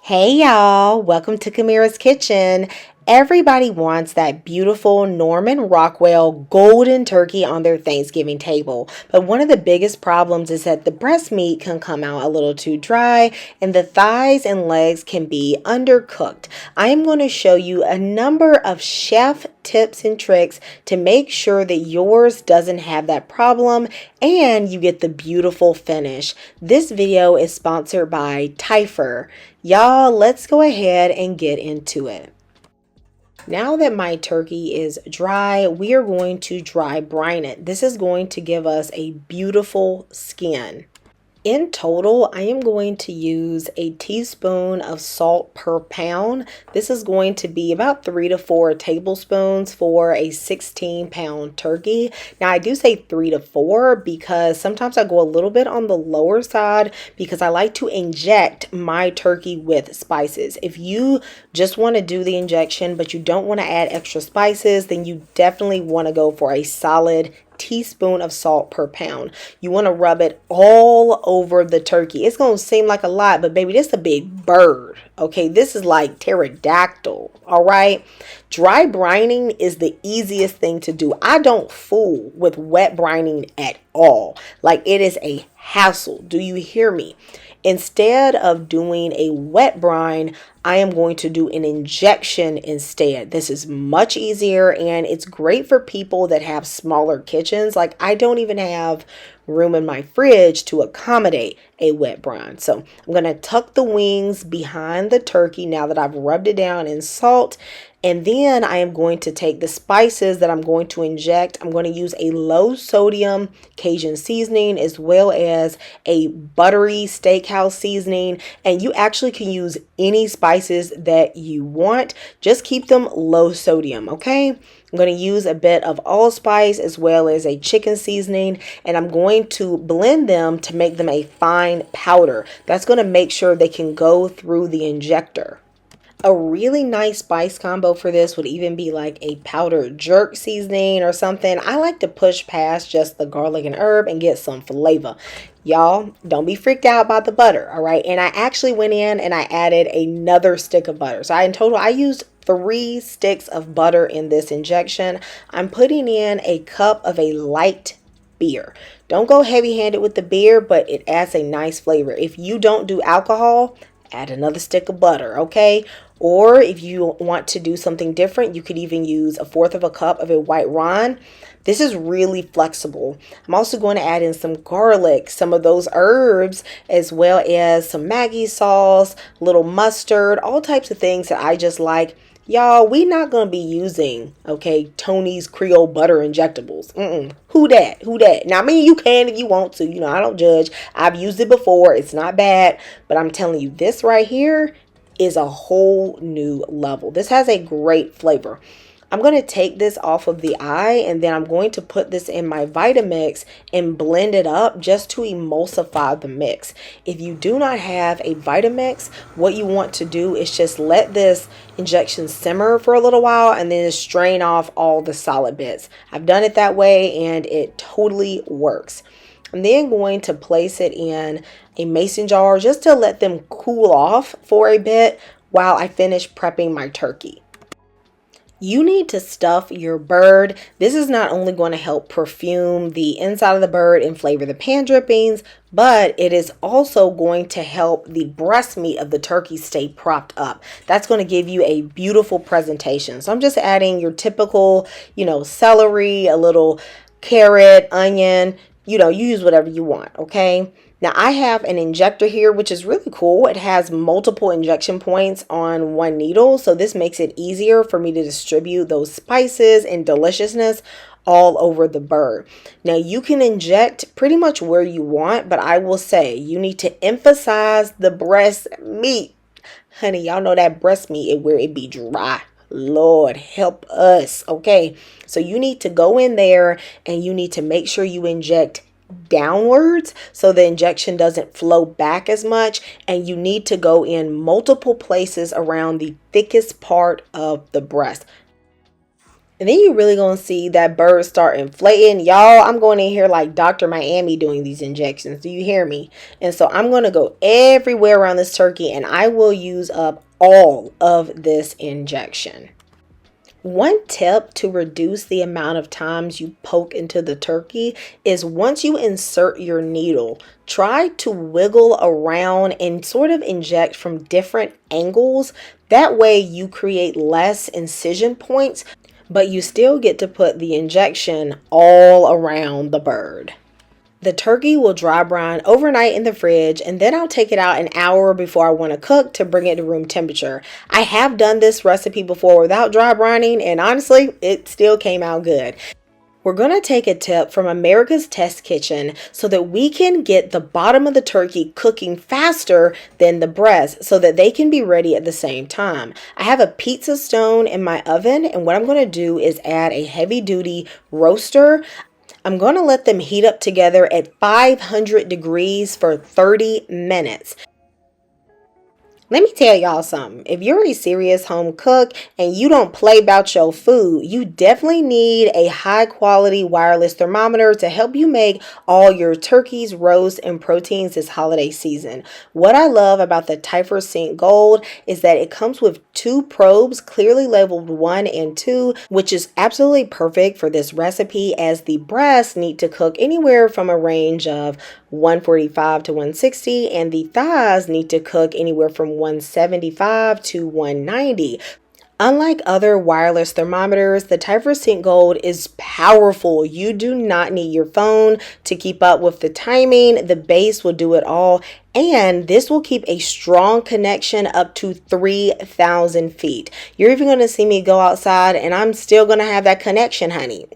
Hey y'all, welcome to Kamira's Kitchen. Everybody wants that beautiful Norman Rockwell golden turkey on their Thanksgiving table. But one of the biggest problems is that the breast meat can come out a little too dry and the thighs and legs can be undercooked. I am going to show you a number of chef tips and tricks to make sure that yours doesn't have that problem and you get the beautiful finish. This video is sponsored by Thyme. Y'all, let's go ahead and get into it. Now that my turkey is dry, we are going to dry brine it. This is going to give us a beautiful skin. In total, I am going to use a teaspoon of salt per pound. This is going to be about 3 to 4 tablespoons for a 16-pound turkey. Now, I do say 3 to 4 because sometimes I go a little bit on the lower side because I like to inject my turkey with spices. If you just want to do the injection, but you don't want to add extra spices, then you definitely want to go for a solid teaspoon of salt per pound. You want to rub it all over the turkey. It's going to seem like a lot, but baby, this is a big bird. Okay, this is like pterodactyl. All right. Dry brining is the easiest thing to do. I don't fool with wet brining at all. Like, it is a hassle. Do you hear me? Instead of doing a wet brine, I am going to do an injection instead. This is much easier and it's great for people that have smaller kitchens. Like, I don't even have room in my fridge to accommodate a wet brine. So I'm going to tuck the wings behind the turkey now that I've rubbed it down in salt. And then I am going to take the spices that I'm going to inject. I'm going to use a low sodium Cajun seasoning as well as a buttery steakhouse seasoning. And you actually can use any spices that you want. Just keep them low sodium, okay? I'm going to use a bit of allspice as well as a chicken seasoning, and I'm going to blend them to make them a fine powder. That's going to make sure they can go through the injector. A really nice spice combo for this would even be like a powdered jerk seasoning or something. I like to push past just the garlic and herb and get some flavor. Y'all, don't be freaked out about the butter, all right? And I actually went in and I added another stick of butter. So in total, I used 3 sticks of butter in this injection. I'm putting in a cup of a light beer. Don't go heavy-handed with the beer, but it adds a nice flavor. If you don't do alcohol, add another stick of butter, okay? Or if you want to do something different, you could even use 1/4 of a cup of a white wine. This is really flexible. I'm also going to add in some garlic, some of those herbs, as well as some Maggi sauce, little mustard, all types of things that I just like. Y'all, we not going to be using, okay, Toney's Creole butter injectables. Who that? Who that? Now, I mean, you can if you want to. You know, I don't judge. I've used it before. It's not bad. But I'm telling you, this right here is a whole new level. This has a great flavor. I'm going to take this off of the eye and then I'm going to put this in my Vitamix and blend it up just to emulsify the mix. If you do not have a Vitamix, what you want to do is just let this injection simmer for a little while and then strain off all the solid bits. I've done it that way and it totally works. I'm then going to place it in a mason jar just to let them cool off for a bit while I finish prepping my turkey. You need to stuff your bird. This is not only going to help perfume the inside of the bird and flavor the pan drippings, but it is also going to help the breast meat of the turkey stay propped up. That's going to give you a beautiful presentation. So I'm just adding your typical, celery, a little carrot, onion. You use whatever you want, okay? Now, I have an injector here, which is really cool. It has multiple injection points on one needle, so this makes it easier for me to distribute those spices and deliciousness all over the bird. Now, you can inject pretty much where you want, but I will say you need to emphasize the breast meat. Honey, y'all know that breast meat is where it be dry. Lord, help us, okay? So you need to go in there and you need to make sure you inject downwards so the injection doesn't flow back as much, and you need to go in multiple places around the thickest part of the breast. And then you really gonna see that bird start inflating. Y'all, I'm going in here like Dr. Miami doing these injections. Do you hear me? And so I'm gonna go everywhere around this turkey and I will use up all of this injection. One tip to reduce the amount of times you poke into the turkey is once you insert your needle, try to wiggle around and sort of inject from different angles. That way you create less incision points, but you still get to put the injection all around the bird. The turkey will dry brine overnight in the fridge, and then I'll take it out an hour before I want to cook to bring it to room temperature. I have done this recipe before without dry brining, and honestly, it still came out good. We're going to take a tip from America's Test Kitchen so that we can get the bottom of the turkey cooking faster than the breast so that they can be ready at the same time. I have a pizza stone in my oven, and what I'm going to do is add a heavy duty roaster. I'm going to let them heat up together at 500 degrees for 30 minutes. Let me tell y'all something. If you're a serious home cook and you don't play about your food, you definitely need a high quality wireless thermometer to help you make all your turkeys, roasts, and proteins this holiday season. What I love about the Thyme Gold is that it comes with two probes clearly labeled 1 and 2, which is absolutely perfect for this recipe as the breasts need to cook anywhere from a range of 145 to 160 and the thighs need to cook anywhere from 175 to 190. Unlike other wireless thermometers, the Thyme Gold is powerful. You do not need your phone to keep up with the timing. The base will do it all. And this will keep a strong connection up to 3,000 feet. You're even going to see me go outside and I'm still going to have that connection, honey.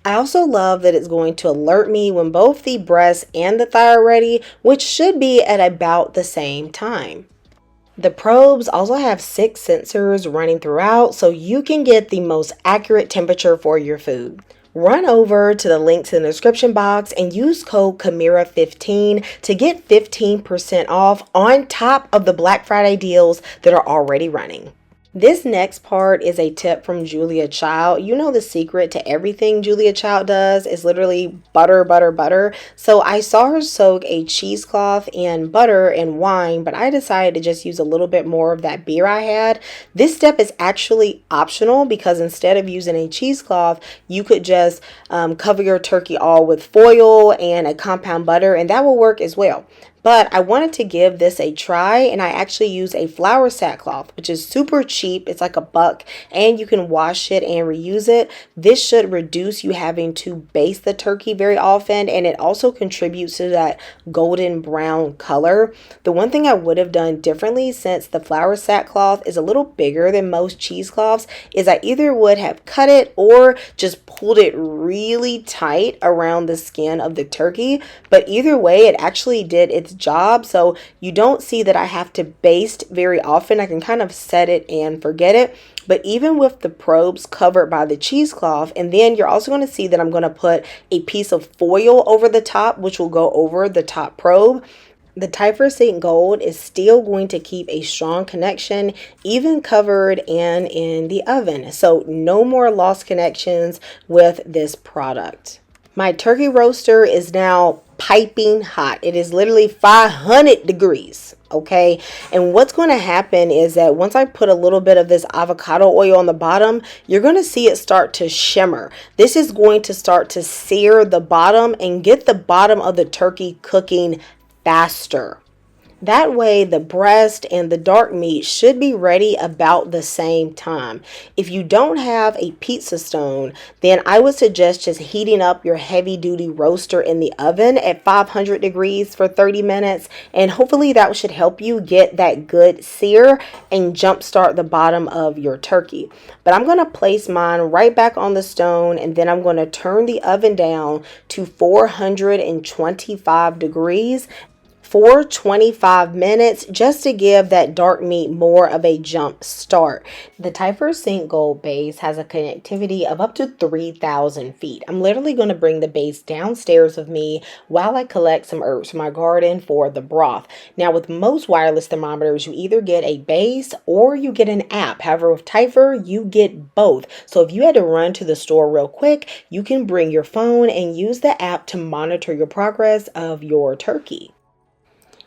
I also love that it's going to alert me when both the breast and the thigh are ready, which should be at about the same time. The probes also have 6 sensors running throughout so you can get the most accurate temperature for your food. Run over to the links in the description box and use code Kamira15 to get 15% off on top of the Black Friday deals that are already running. This next part is a tip from Julia Child. You know the secret to everything Julia Child does is literally butter, butter, butter. So I saw her soak a cheesecloth in butter and wine, but I decided to just use a little bit more of that beer I had. This step is actually optional because instead of using a cheesecloth, you could just cover your turkey all with foil and a compound butter, and that will work as well. But I wanted to give this a try and I actually use a flour sackcloth, which is super cheap. It's like $1 and you can wash it and reuse it. This should reduce you having to baste the turkey very often and it also contributes to that golden brown color. The one thing I would have done differently since the flour sackcloth is a little bigger than most cheesecloths is I either would have cut it or just pulled it really tight around the skin of the turkey. But either way, it actually did its job, so you don't see that I have to baste very often. I can kind of set it and forget it. But even with the probes covered by the cheesecloth, and then you're also going to see that I'm going to put a piece of foil over the top, which will go over the top probe. The Thyme Gold is still going to keep a strong connection, even covered and in the oven. So no more lost connections with this product. My turkey roaster is now piping hot. It is literally 500 degrees. Okay, and what's going to happen is that once I put a little bit of this avocado oil on the bottom, you're going to see it start to shimmer. This is going to start to sear the bottom and get the bottom of the turkey cooking faster. That way the breast and the dark meat should be ready about the same time. If you don't have a pizza stone, then I would suggest just heating up your heavy duty roaster in the oven at 500 degrees for 30 minutes. And hopefully that should help you get that good sear and jumpstart the bottom of your turkey. But I'm going to place mine right back on the stone and then I'm going to turn the oven down to 425 degrees. for 25 minutes just to give that dark meat more of a jump start. The Typhus St. Gold base has a connectivity of up to 3,000 feet. I'm literally going to bring the base downstairs with me while I collect some herbs from my garden for the broth. Now, with most wireless thermometers, you either get a base or you get an app. However, with Typhus, you get both. So if you had to run to the store real quick, you can bring your phone and use the app to monitor your progress of your turkey.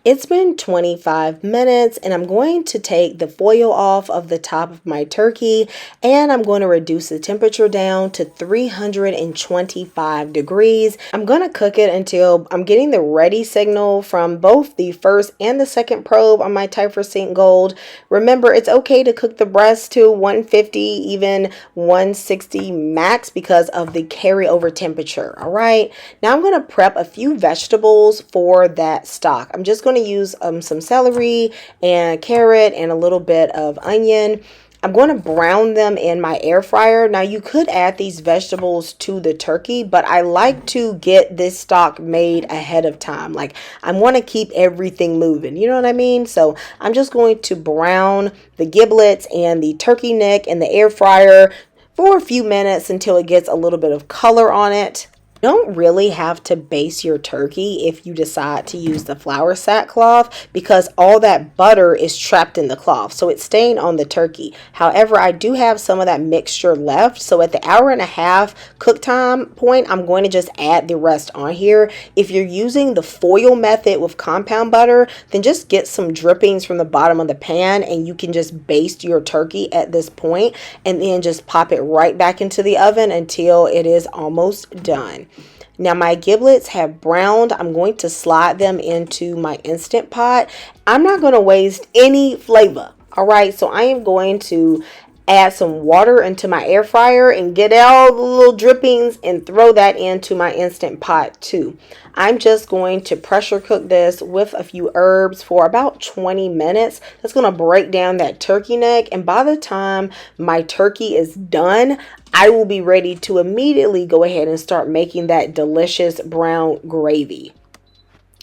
It's been 25 minutes and I'm going to take the foil off of the top of my turkey and I'm going to reduce the temperature down to 325 degrees. I'm going to cook it until I'm getting the ready signal from both the first and the second probe on my Typhus St. Gold. Remember, it's okay to cook the breast to 150, even 160 max because of the carryover temperature. All right, now I'm going to prep a few vegetables for that stock. I'm just going to use some celery and carrot and a little bit of onion. I'm going to brown them in my air fryer. Now you could add these vegetables to the turkey, but I like to get this stock made ahead of time. Like I want to keep everything moving. You know what I mean? So I'm just going to brown the giblets and the turkey neck in the air fryer for a few minutes until it gets a little bit of color on it. You don't really have to baste your turkey if you decide to use the flour sackcloth because all that butter is trapped in the cloth, so it's staying on the turkey. However, I do have some of that mixture left, so at the 1.5 hour cook time point, I'm going to just add the rest on here. If you're using the foil method with compound butter, then just get some drippings from the bottom of the pan and you can just baste your turkey at this point and then just pop it right back into the oven until it is almost done. Now my giblets have browned. I'm going to slide them into my Instant Pot. I'm not going to waste any flavor. All right, so I am going to add some water into my air fryer and get all the little drippings and throw that into my Instant Pot too. I'm just going to pressure cook this with a few herbs for about 20 minutes. That's going to break down that turkey neck, and by the time my turkey is done, I will be ready to immediately go ahead and start making that delicious brown gravy.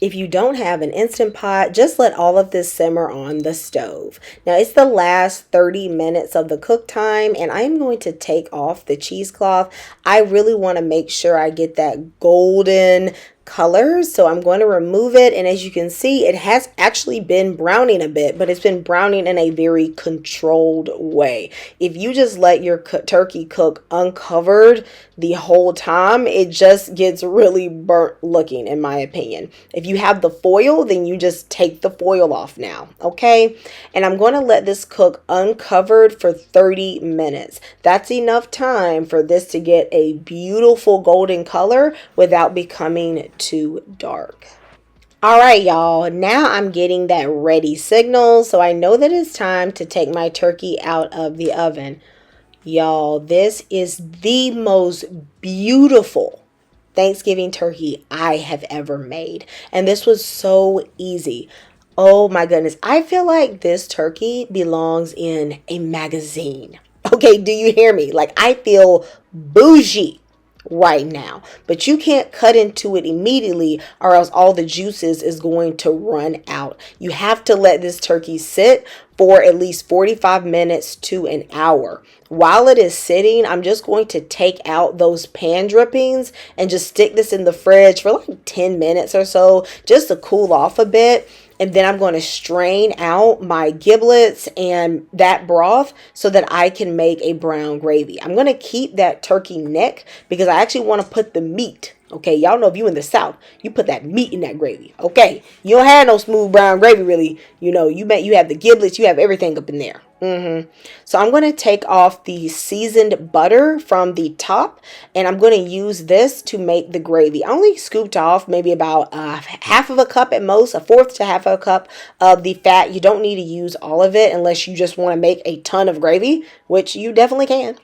If you don't have an Instant Pot, just let all of this simmer on the stove. Now it's the last 30 minutes of the cook time and I'm going to take off the cheesecloth. I really want to make sure I get that golden color, so I'm going to remove it, and as you can see, it has actually been browning a bit, but it's been browning in a very controlled way. If you just let your turkey cook uncovered the whole time, it just gets really burnt looking, in my opinion. If you have the foil, then you just take the foil off now, okay? And I'm going to let this cook uncovered for 30 minutes. That's enough time for this to get a beautiful golden color without becoming too dark. All right, y'all, now I'm getting that ready signal, so I know that it's time to take my turkey out of the oven. Y'all, this is the most beautiful Thanksgiving turkey I have ever made, and this was so easy. Oh my goodness, I feel like this turkey belongs in a magazine. Okay, do you hear me? Like, I feel bougie right now, but you can't cut into it immediately or else all the juices is going to run out. You have to let this turkey sit for at least 45 minutes to an hour. While it is sitting, I'm just going to take out those pan drippings and just stick this in the fridge for like 10 minutes or so just to cool off a bit. And then I'm going to strain out my giblets and that broth so that I can make a brown gravy. I'm going to keep that turkey neck because I actually want to put the meat. Okay, y'all know if you in the South, you put that meat in that gravy. Okay, you don't have no smooth brown gravy really. You know, you have the giblets, you have everything up in there. So I'm going to take off the seasoned butter from the top and I'm going to use this to make the gravy. I only scooped off maybe about half of a cup at most, a fourth to half of a cup of the fat. You don't need to use all of it unless you just want to make a ton of gravy, which you definitely can.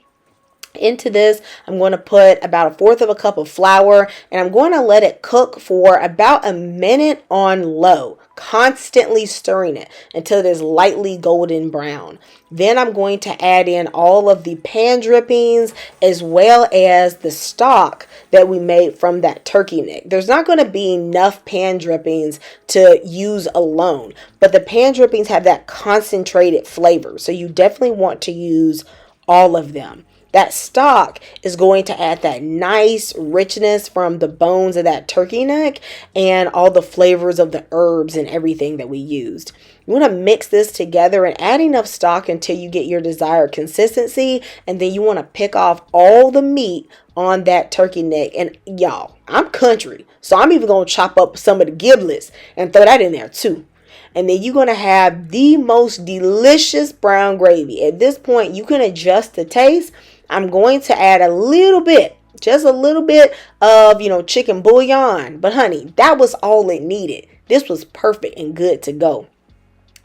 Into this, I'm going to put about a fourth of a cup of flour and I'm going to let it cook for about a minute on low. constantly stirring it until it is lightly golden brown. Then I'm going to add in all of the pan drippings as well as the stock that we made from that turkey neck. There's not going to be enough pan drippings to use alone, but the pan drippings have that concentrated flavor. So you definitely want to use all of them. That stock is going to add that nice richness from the bones of that turkey neck and all the flavors of the herbs and everything that we used. You want to mix this together and add enough stock until you get your desired consistency. And then you want to pick off all the meat on that turkey neck. And y'all, I'm country, so I'm even going to chop up some of the giblets and throw that in there too. And then you're going to have the most delicious brown gravy. At this point, you can adjust the taste. I'm going to add a little bit, just a little bit of, chicken bouillon. But honey, that was all it needed. This was perfect and good to go.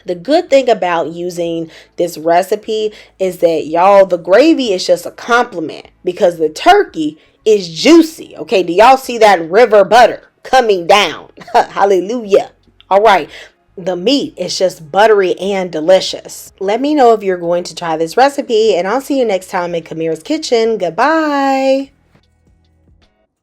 The good thing about using this recipe is that, y'all, the gravy is just a compliment because the turkey is juicy. Okay, do y'all see that river butter coming down? Hallelujah. All right. The meat is just buttery and delicious. Let me know if you're going to try this recipe, and I'll see you next time in Kamira's Kitchen. Goodbye.